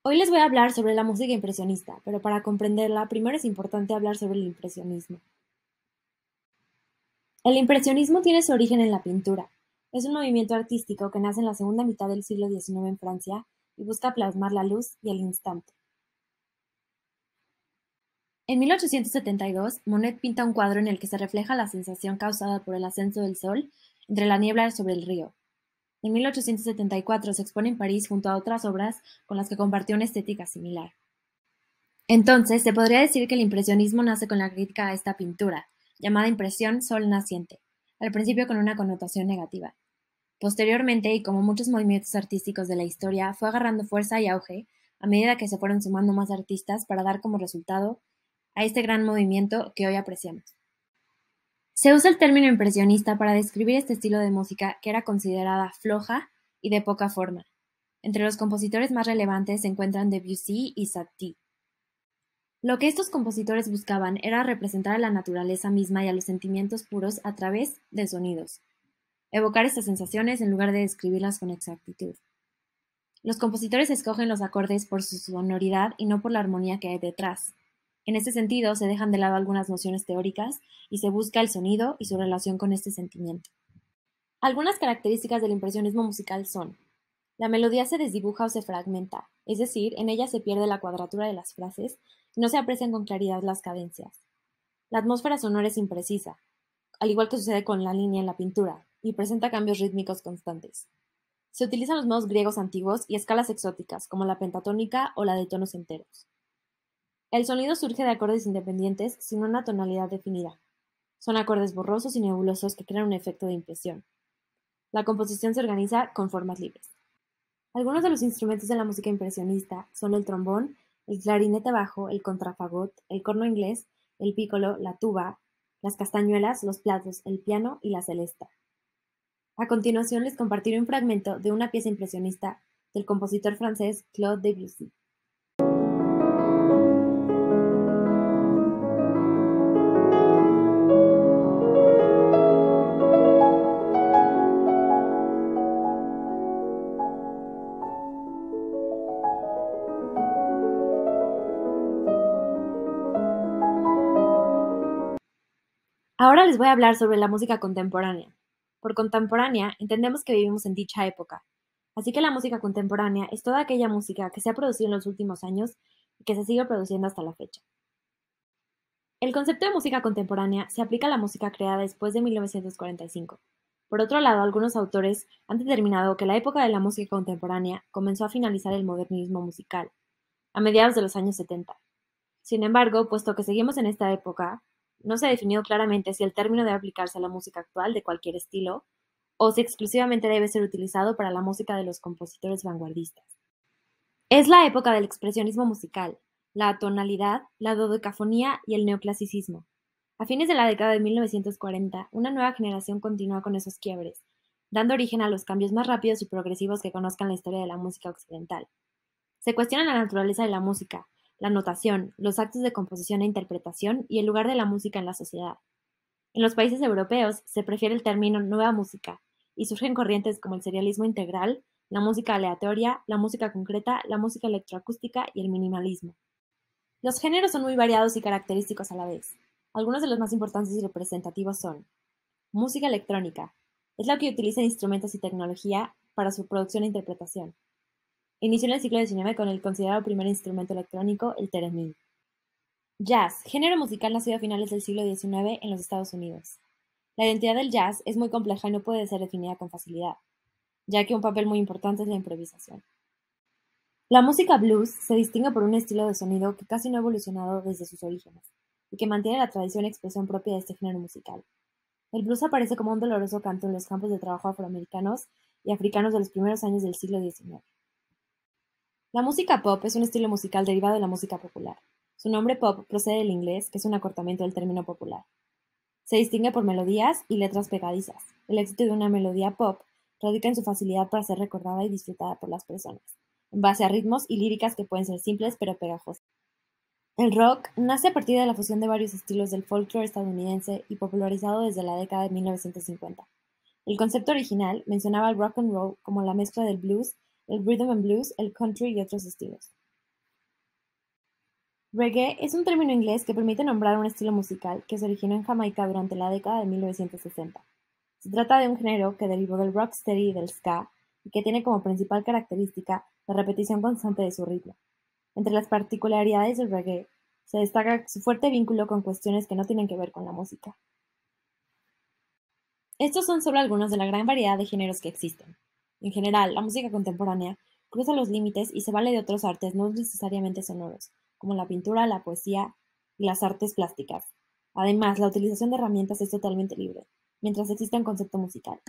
Hoy les voy a hablar sobre la música impresionista, pero para comprenderla primero es importante hablar sobre el impresionismo. El impresionismo tiene su origen en la pintura. Es un movimiento artístico que nace en la segunda mitad del siglo XIX en Francia y busca plasmar la luz y el instante. En 1872, Monet pinta un cuadro en el que se refleja la sensación causada por el ascenso del sol entre la niebla sobre el río. En 1874 se expone en París junto a otras obras con las que compartió una estética similar. Entonces, se podría decir que el impresionismo nace con la crítica a esta pintura, llamada impresión sol naciente, al principio con una connotación negativa. Posteriormente, y como muchos movimientos artísticos de la historia, fue agarrando fuerza y auge a medida que se fueron sumando más artistas para dar como resultado a este gran movimiento que hoy apreciamos. Se usa el término impresionista para describir este estilo de música que era considerada floja y de poca forma. Entre los compositores más relevantes se encuentran Debussy y Satie. Lo que estos compositores buscaban era representar a la naturaleza misma y a los sentimientos puros a través de sonidos, evocar estas sensaciones en lugar de describirlas con exactitud. Los compositores escogen los acordes por su sonoridad y no por la armonía que hay detrás. En este sentido, se dejan de lado algunas nociones teóricas y se busca el sonido y su relación con este sentimiento. Algunas características del impresionismo musical son: la melodía se desdibuja o se fragmenta, es decir, en ella se pierde la cuadratura de las frases y no se aprecian con claridad las cadencias. La atmósfera sonora es imprecisa, al igual que sucede con la línea en la pintura, y presenta cambios rítmicos constantes. Se utilizan los modos griegos antiguos y escalas exóticas, como la pentatónica o la de tonos enteros. El sonido surge de acordes independientes sin una tonalidad definida. Son acordes borrosos y nebulosos que crean un efecto de impresión. La composición se organiza con formas libres. Algunos de los instrumentos de la música impresionista son el trombón, el clarinete bajo, el contrafagot, el corno inglés, el pícolo, la tuba, las castañuelas, los platos, el piano y la celesta. A continuación les compartiré un fragmento de una pieza impresionista del compositor francés Claude Debussy. Ahora les voy a hablar sobre la música contemporánea. Por contemporánea entendemos que vivimos en dicha época, así que la música contemporánea es toda aquella música que se ha producido en los últimos años y que se sigue produciendo hasta la fecha. El concepto de música contemporánea se aplica a la música creada después de 1945. Por otro lado, algunos autores han determinado que la época de la música contemporánea comenzó a finalizar el modernismo musical, a mediados de los años 70. Sin embargo, puesto que seguimos en esta época, no se ha definido claramente si el término debe aplicarse a la música actual de cualquier estilo, o si exclusivamente debe ser utilizado para la música de los compositores vanguardistas. Es la época del expresionismo musical, la atonalidad, la dodecafonía y el neoclasicismo. A fines de la década de 1940, una nueva generación continúa con esos quiebres, dando origen a los cambios más rápidos y progresivos que conozcan la historia de la música occidental. Se cuestiona la naturaleza de la música, la notación, los actos de composición e interpretación y el lugar de la música en la sociedad. En los países europeos se prefiere el término nueva música y surgen corrientes como el serialismo integral, la música aleatoria, la música concreta, la música electroacústica y el minimalismo. Los géneros son muy variados y característicos a la vez. Algunos de los más importantes y representativos son: música electrónica. Es la que utiliza instrumentos y tecnología para su producción e interpretación. Inició en el siglo XIX con el considerado primer instrumento electrónico, el theremin. Jazz, género musical nacido a finales del siglo XIX en los Estados Unidos. La identidad del jazz es muy compleja y no puede ser definida con facilidad, ya que un papel muy importante es la improvisación. La música blues se distingue por un estilo de sonido que casi no ha evolucionado desde sus orígenes, y que mantiene la tradición y expresión propia de este género musical. El blues aparece como un doloroso canto en los campos de trabajo afroamericanos y africanos de los primeros años del siglo XIX. La música pop es un estilo musical derivado de la música popular. Su nombre pop procede del inglés, que es un acortamiento del término popular. Se distingue por melodías y letras pegadizas. El éxito de una melodía pop radica en su facilidad para ser recordada y disfrutada por las personas, en base a ritmos y líricas que pueden ser simples pero pegajosas. El rock nace a partir de la fusión de varios estilos del folclore estadounidense y popularizado desde la década de 1950. El concepto original mencionaba el rock and roll como la mezcla del blues, el rhythm and blues, el country y otros estilos. Reggae es un término inglés que permite nombrar un estilo musical que se originó en Jamaica durante la década de 1960. Se trata de un género que derivó del rocksteady y del ska y que tiene como principal característica la repetición constante de su ritmo. Entre las particularidades del reggae se destaca su fuerte vínculo con cuestiones que no tienen que ver con la música. Estos son solo algunos de la gran variedad de géneros que existen. En general, la música contemporánea cruza los límites y se vale de otros artes no necesariamente sonoros, como la pintura, la poesía y las artes plásticas. Además, la utilización de herramientas es totalmente libre, mientras exista un concepto musical.